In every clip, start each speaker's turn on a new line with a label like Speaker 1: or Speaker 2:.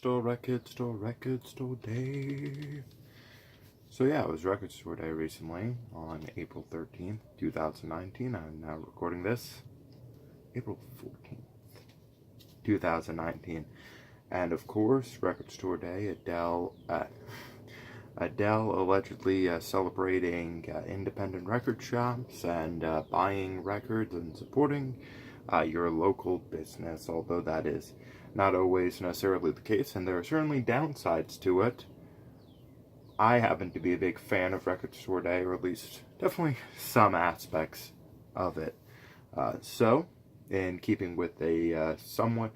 Speaker 1: Record store day. So yeah, it was record store day recently on April 13th, 2019. I'm now recording this April 14th, 2019. And of course, record store day, Adele allegedly celebrating independent record shops and buying records and supporting your local business, although that is not always necessarily the case, and there are certainly downsides to it. I happen to be a big fan of Record Store Day, or at least definitely some aspects of it. So, in keeping with a somewhat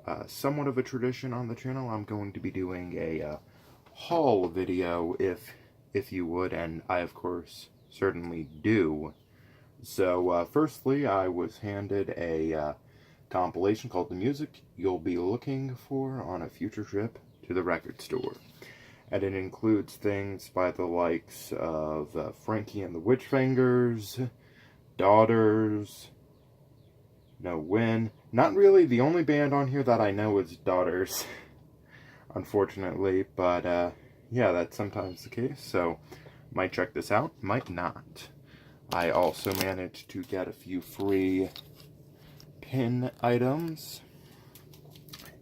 Speaker 1: of a tradition on the channel, I'm going to be doing a haul video, if you would, and I of course certainly do. So, firstly, I was handed a compilation called The Music You'll Be Looking For on a Future Trip to the Record Store. And it includes things by the likes of Frankie and the Witchfingers, Daughters, No Win. Not really, the only band on here that I know is Daughters, unfortunately, but yeah, that's sometimes the case, so might check this out, might not. I also managed to get a few free pin items.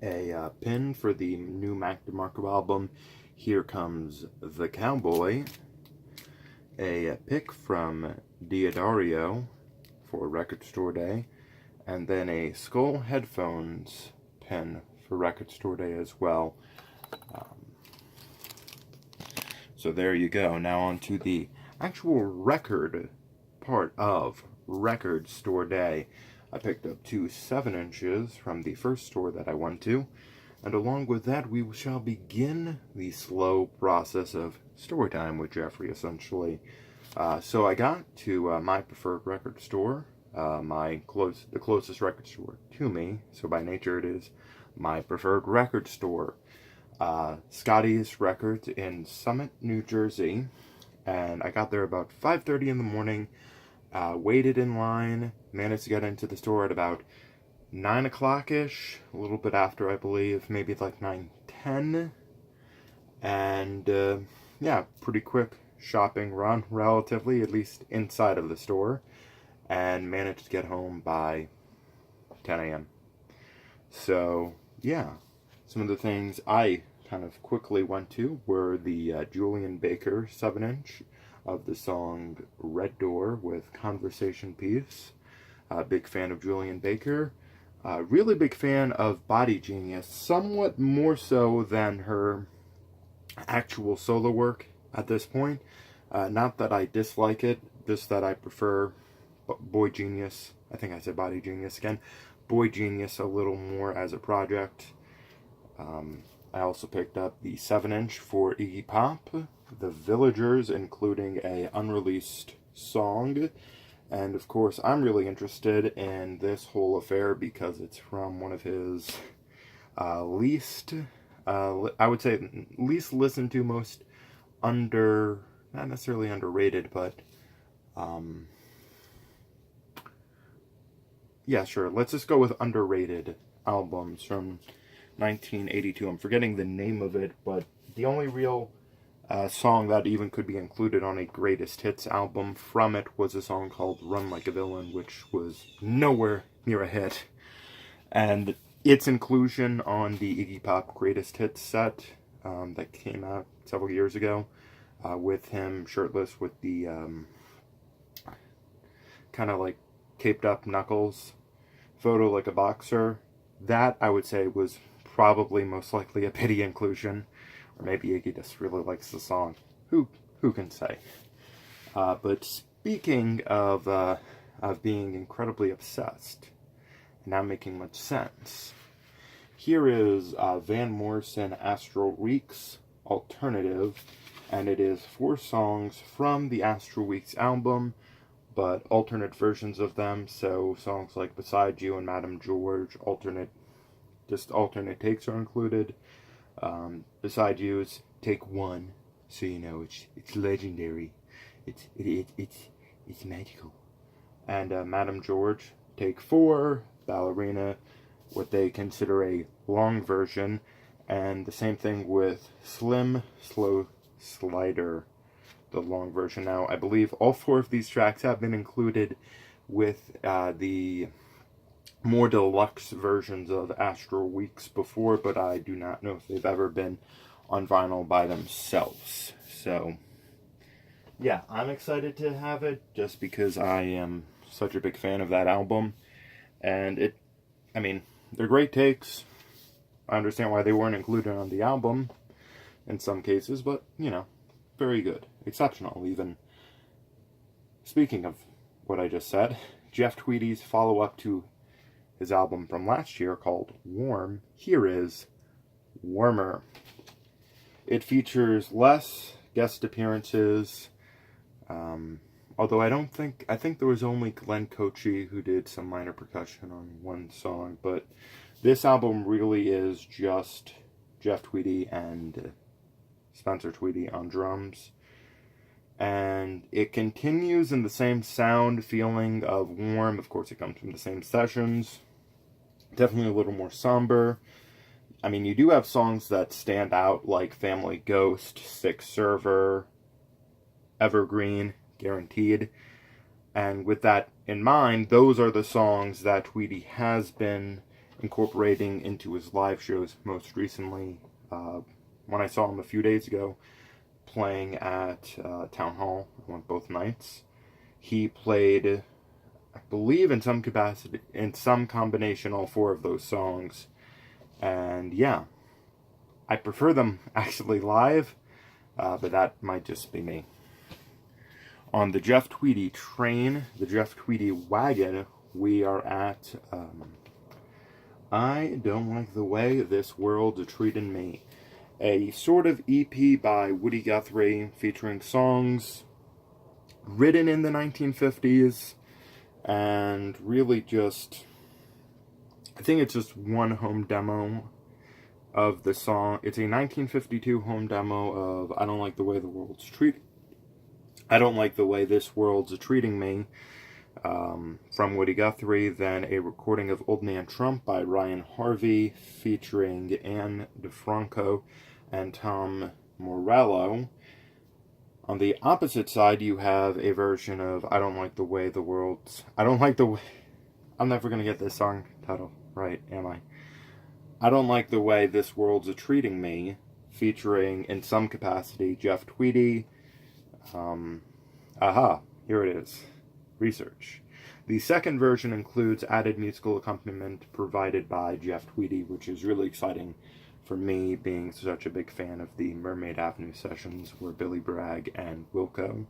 Speaker 1: A pin for the new Mac DeMarco album, Here Comes the Cowboy. A pick from Diodario for Record Store Day. And then a Skull Headphones pin for Record Store Day as well. So there you go. Now on to the actual record part of Record Store Day. I picked up 2 7-inches from the first store that I went to, and along with that we shall begin the slow process of story time with Jeffrey, essentially. So I got to my preferred record store, the closest record store to me, so by nature it is my preferred record store, Scotties Records in Summit, New Jersey, and I got there about 5:30 in the morning. Waited in line, managed to get into the store at about 9 o'clock-ish, a little bit after, I believe, maybe like 9:10, and yeah, pretty quick shopping run, relatively, at least inside of the store, and managed to get home by 10 a.m. So, yeah, some of the things I kind of quickly went to were the Julian Baker 7-inch, of the song Red Door with Conversation Piece. Big fan of Julian Baker. Really big fan of Body Genius, somewhat more so than her actual solo work at this point. Not that I dislike it, just that I prefer Boy Genius. I think I said Body Genius again. Boy Genius a little more as a project. I also picked up the 7-inch for Iggy Pop, The Villagers, including a unreleased song. And of course, I'm really interested in this whole affair because it's from one of his I would say, least listened to, most not necessarily underrated, but yeah, sure, let's just go with underrated albums from 1982. I'm forgetting the name of it, but the only real song that even could be included on a greatest hits album from it was a song called Run Like a Villain, which was nowhere near a hit. And its inclusion on the Iggy Pop greatest hits set that came out several years ago, with him shirtless with the kind of like taped up knuckles photo like a boxer, that I would say was probably most likely a pity inclusion, or maybe Iggy just really likes the song. Who can say? But speaking of being incredibly obsessed and not making much sense, here is Van Morrison Astral Weeks Alternative, and it is 4 songs from the Astral Weeks album, but alternate versions of them. So songs like Beside You and Madame George, alternate takes are included. Beside You is take 1, so you know it's legendary, it's magical. And Madame George, take 4, Ballerina, what they consider a long version, And the same thing with Slim Slow Slider, the long version. Now, I believe all 4 of these tracks have been included with the more deluxe versions of Astral Weeks before, but I do not know if they've ever been on vinyl by themselves. So, yeah, I'm excited to have it just because I am such a big fan of that album. And they're great takes. I understand why they weren't included on the album in some cases, but, very good. Exceptional, even. Speaking of what I just said, Jeff Tweedy's follow-up to his album from last year called Warm, here is Warmer. It features less guest appearances, although I think there was only Glenn Cochee who did some minor percussion on one song, but this album really is just Jeff Tweedy and Spencer Tweedy on drums. And it continues in the same sound feeling of Warm. Of course, it comes from the same sessions. Definitely a little more somber. You do have songs that stand out like Family Ghost, Sick Server, Evergreen, Guaranteed. And with that in mind, those are the songs that Tweedy has been incorporating into his live shows. Most recently, when I saw him a few days ago, playing at Town Hall. I went both nights. He played, I believe, in some capacity, in some combination, all 4 of those songs. And yeah, I prefer them actually live, but that might just be me. On the Jeff Tweedy train, the Jeff Tweedy wagon, we are at I Don't Like the Way This World's Treating Me, a sort of EP by Woody Guthrie featuring songs written in the 1950s and really just, I think it's just one home demo of the song. It's a 1952 home demo of I Don't Like the Way This World's Treating Me, from Woody Guthrie, then a recording of Old Man Trump by Ryan Harvey featuring Anne DeFranco and Tom Morello. On the opposite side, you have a version of I'm never going to get this song title right, am I? I Don't Like the Way This World's Treating Me, featuring, in some capacity, Jeff Tweedy. Here it is. Research. The second version includes added musical accompaniment provided by Jeff Tweedy, which is really exciting for me, being such a big fan of the Mermaid Avenue sessions, where Billy Bragg and Wilco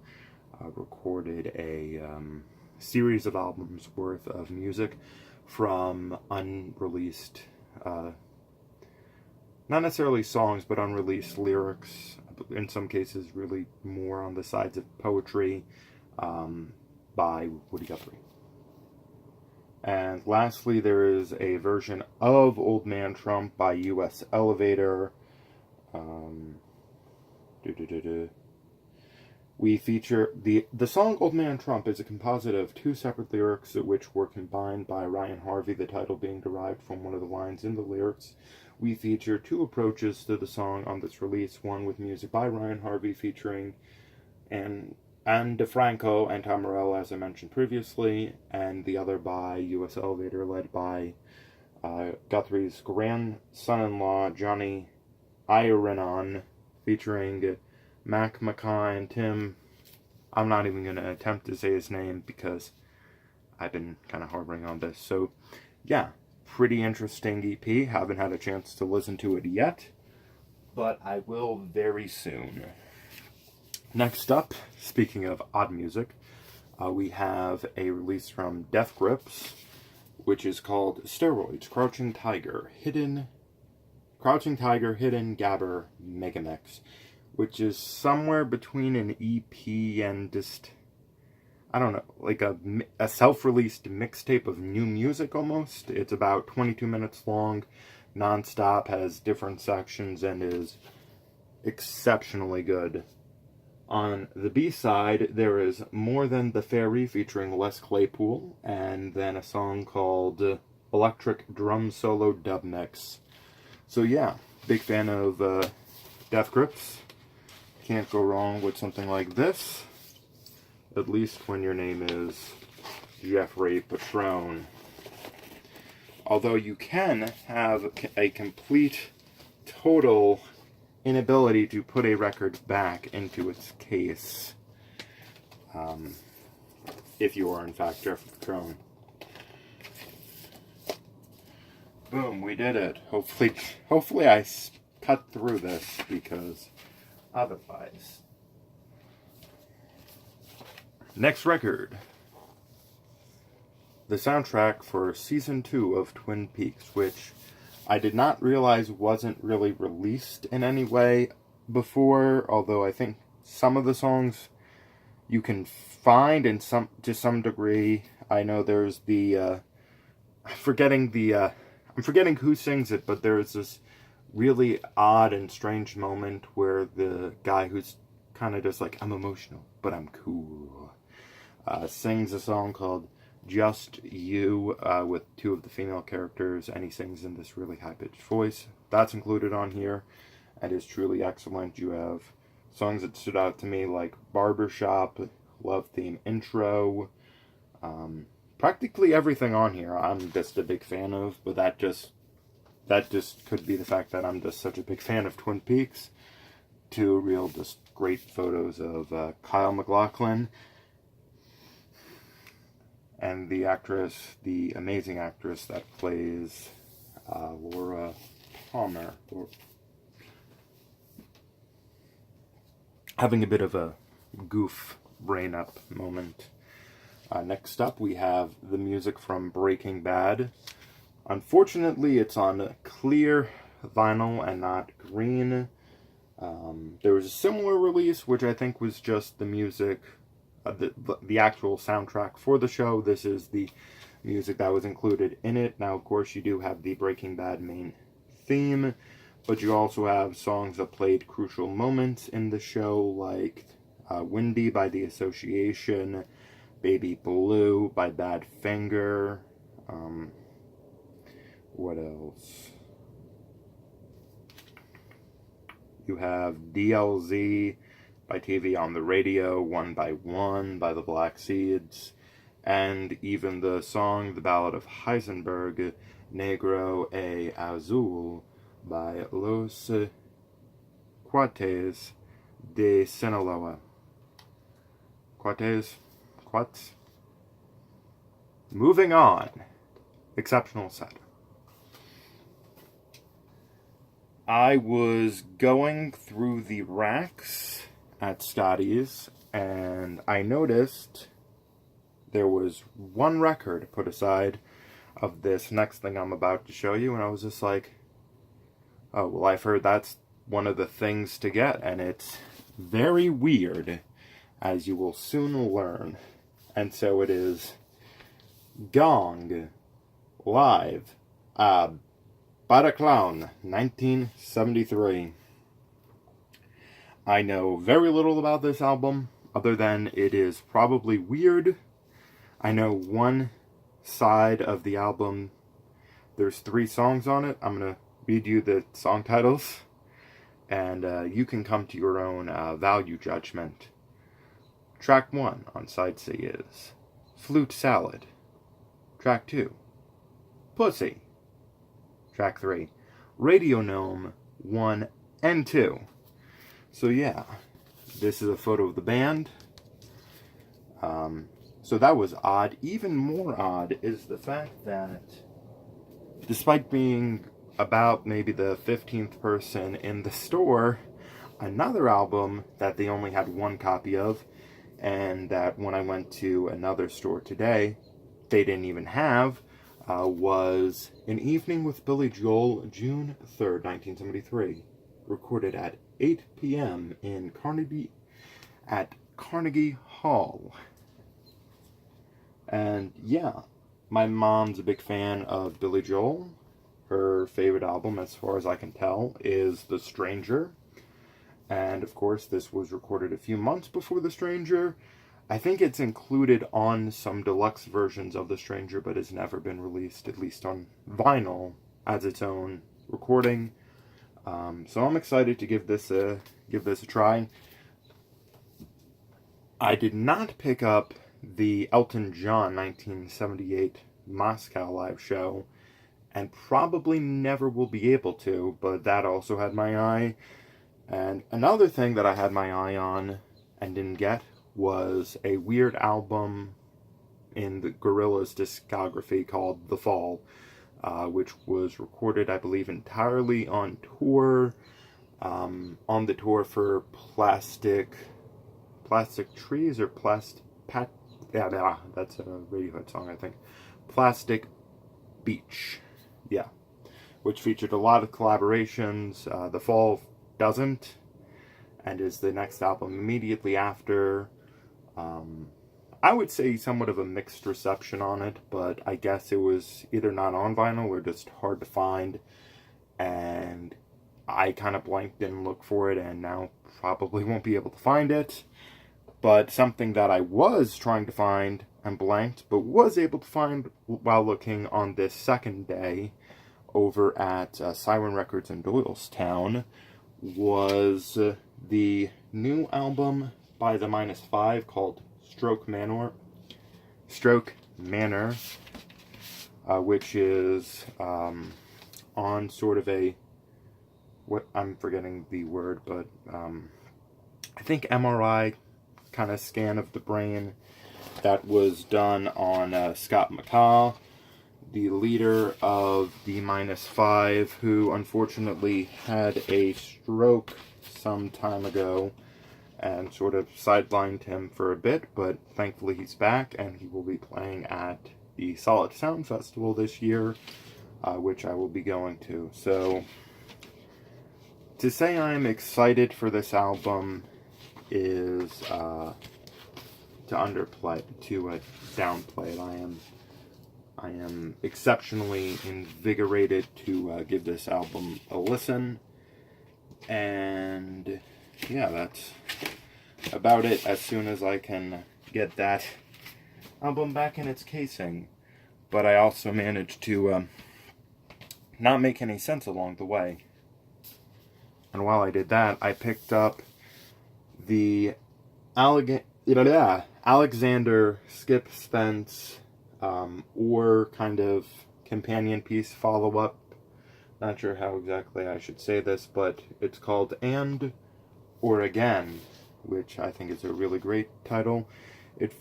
Speaker 1: recorded a series of albums worth of music from unreleased, not necessarily songs, but unreleased lyrics, in some cases really more on the sides of poetry, by Woody Guthrie. And lastly, there is a version of Old Man Trump by U.S. Elevator. We feature the song Old Man Trump is a composite of 2 separate lyrics which were combined by Ryan Harvey, the title being derived from one of the lines in the lyrics. We feature 2 approaches to the song on this release, one with music by Ryan Harvey featuring Anne DeFranco and Tom Morello, as I mentioned previously, and the other by U.S. Elevator, led by Guthrie's grandson-in-law, Johnny Irenon, featuring Mac Mackay and Tim. I'm not even going to attempt to say his name because I've been kind of harboring on this. So, yeah, pretty interesting EP. Haven't had a chance to listen to it yet, but I will very soon. Next up, speaking of odd music, we have a release from Death Grips, which is called Steroids, Crouching Tiger, Hidden Gabber Megamix, which is somewhere between an EP and just, I don't know, like a self-released mixtape of new music almost. It's about 22 minutes long, non-stop, has different sections, and is exceptionally good. On the B-side, there is More Than the Fairy featuring Les Claypool, and then a song called Electric Drum Solo Dub Mix. So yeah, Big fan of Death Grips. Can't go wrong with something like this. At least when your name is Jeffery Patron. Although you can have a complete, total inability to put a record back into its case. If you are in fact Jeffery Patron. Boom, we did it. Hopefully I cut through this, because otherwise. Next record. The soundtrack for Season 2 of Twin Peaks, which I did not realize wasn't really released in any way before, although I think some of the songs you can find in to some degree. I know there's the I'm forgetting who sings it, but there's this really odd and strange moment where the guy who's kind of just like, I'm emotional, but I'm cool, sings a song called Just You with two of the female characters, and he sings in this really high-pitched voice. That's included on here, and is truly excellent. You have songs that stood out to me like Barbershop, Love Theme Intro, practically everything on here I'm just a big fan of, but that just could be the fact that I'm just such a big fan of Twin Peaks. Two real just great photos of Kyle MacLachlan and the actress, the amazing actress that plays Laura Palmer. Having a bit of a goof brain up moment. Next up, we have the music from Breaking Bad. Unfortunately, it's on clear vinyl and not green. There was a similar release, which I think was just the music, the actual soundtrack for the show. This is the music that was included in it. Now, of course, you do have the Breaking Bad main theme, but you also have songs that played crucial moments in the show, like Windy by The Association, Baby Blue by Badfinger. What else? You have DLZ by TV on the Radio, One by One by the Black Seeds, and even the song The Ballad of Heisenberg, Negro e Azul by Los Cuates de Sinaloa. Quats? Moving on. Exceptional set. I was going through the racks at Scotties, and I noticed there was one record put aside of this next thing I'm about to show you, and I was just like, oh, well, I've heard that's one of the things to get, and it's very weird, as you will soon learn. And so it is Gong, live, Bataclan, 1973. I know very little about this album, other than it is probably weird. I know one side of the album, there's 3 songs on it. I'm going to read you the song titles, and you can come to your own value judgment. Track 1 on side C is Flute Salad. Track 2, Pussy. Track 3, Radio Gnome 1 and 2. So yeah, this is a photo of the band. So that was odd. Even more odd is the fact that despite being about maybe the 15th person in the store, another album that they only had 1 copy of, and that when I went to another store today, they didn't even have, was An Evening with Billy Joel, June 3rd, 1973, recorded at 8 p.m. in Carnegie Hall. And yeah, my mom's a big fan of Billy Joel. Her favorite album, as far as I can tell, is The Stranger. And of course, this was recorded a few months before The Stranger. I think it's included on some deluxe versions of The Stranger, but has never been released, at least on vinyl, as its own recording. So I'm excited to give this a try. I did not pick up the Elton John 1978 Moscow live show, and probably never will be able to, but that also had my eye. And another thing that I had my eye on and didn't get was a weird album in the Gorillaz discography called The Fall, which was recorded, I believe, entirely on tour, on the tour for Plastic Trees, or yeah, that's a Radiohead song, I think. Plastic Beach, yeah, which featured a lot of collaborations. The Fall doesn't, and is the next album immediately after. I would say somewhat of a mixed reception on it, but I guess it was either not on vinyl or just hard to find, and I kind of blanked, didn't look for it, and now probably won't be able to find it. But something that I was trying to find and blanked, but was able to find while looking on this second day over at Siren Records in Doylestown, was the new album by the -5 called Stroke Manor, which is on sort of a, what, I'm forgetting the word, but I think MRI kind of scan of the brain that was done on Scott McCall, the leader of the -5, who unfortunately had a stroke some time ago and sort of sidelined him for a bit, but thankfully he's back, and he will be playing at the Solid Sound Festival this year, which I will be going to. So, to say I'm excited for this album is to downplay it. I am exceptionally invigorated to give this album a listen, and yeah, that's about it. As soon as I can get that album back in its casing. But I also managed to not make any sense along the way. And while I did that, I picked up the Alexander Skip Spence or kind of companion piece follow-up. Not sure how exactly I should say this, but it's called And or Again, which I think is a really great title. It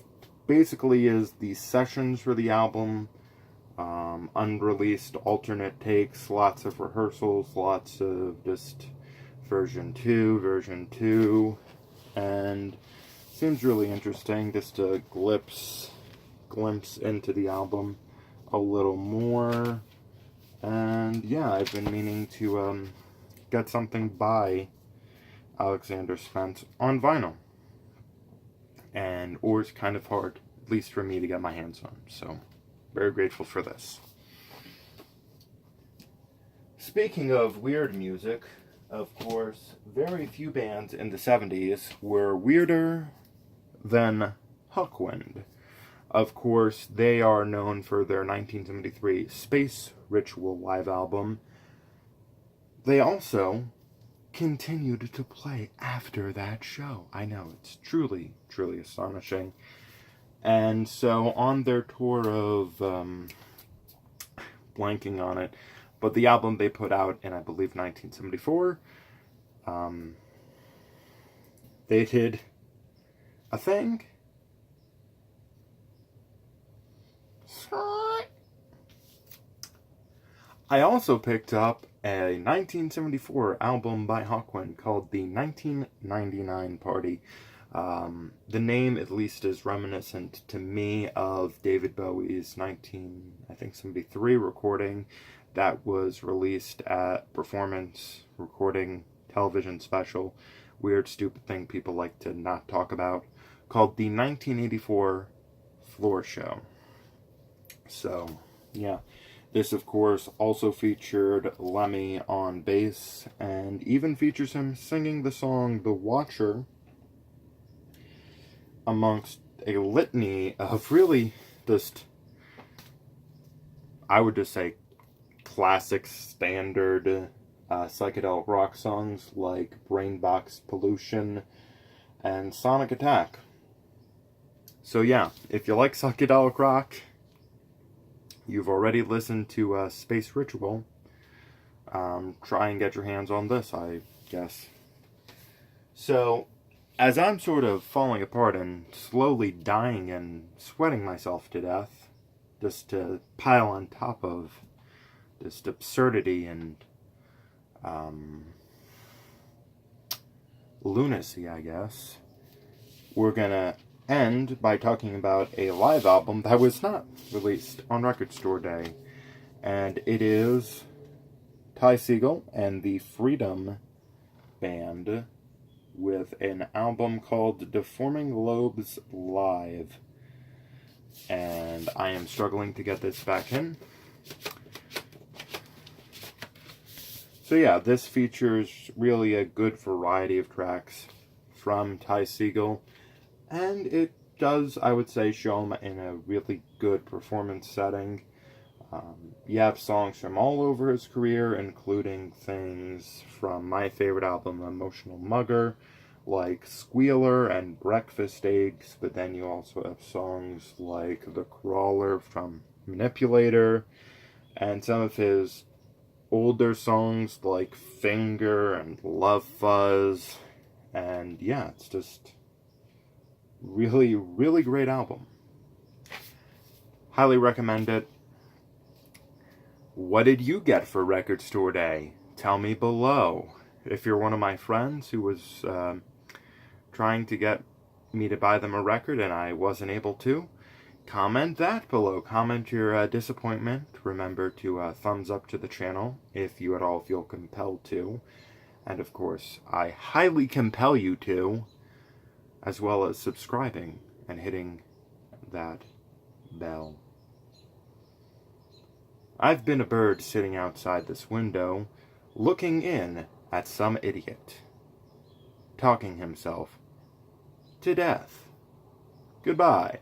Speaker 1: basically is the sessions for the album, unreleased alternate takes, lots of rehearsals, lots of just version 2, and seems really interesting, just a glimpse into the album a little more. And yeah, I've been meaning to get something by Alexander Spence on vinyl, and or it's kind of hard, at least for me, to get my hands on, so very grateful for this. Speaking of weird music, of course, very few bands in the 70s were weirder than Hawkwind. Of course, they are known for their 1973 Space Ritual live album. They also continued to play after that show. I know, it's truly, truly astonishing. And so on their tour of, blanking on it, but the album they put out in, I believe, 1974, they did a thing. I also picked up a 1974 album by Hawkwind called The 1999 Party. The name, at least, is reminiscent to me of David Bowie's 1973 recording that was released at Performance Recording television special, weird, stupid thing people like to not talk about, called The 1984 Floor Show. So, yeah. This, of course, also featured Lemmy on bass, and even features him singing the song The Watcher, amongst a litany of really just, I would just say, classic, standard psychedelic rock songs like Brainbox Pollution and Sonic Attack. So yeah, if you like psychedelic rock, you've already listened to Space Ritual. Try and get your hands on this, I guess. So, as I'm sort of falling apart and slowly dying and sweating myself to death, just to pile on top of this absurdity and lunacy, I guess, we're gonna end by talking about a live album that was not released on Record Store Day, and it is Ty Segall and the Freedom Band with an album called Deforming Lobes Live, and I am struggling to get this back in. So yeah, this features really a good variety of tracks from Ty Segall, and it does, I would say, show him in a really good performance setting. You have songs from all over his career, including things from my favorite album, Emotional Mugger, like Squealer and Breakfast Eggs, but then you also have songs like The Crawler from Manipulator, and some of his older songs like Finger and Love Fuzz, and yeah, it's just really, really great album. Highly recommend it. What did you get for Record Store Day? Tell me below. If you're one of my friends who was trying to get me to buy them a record and I wasn't able to, comment that below. Comment your disappointment. Remember to thumbs up to the channel if you at all feel compelled to. And of course, I highly compel you to, as well as subscribing and hitting that bell. I've been a bird sitting outside this window, looking in at some idiot, talking himself to death. Goodbye.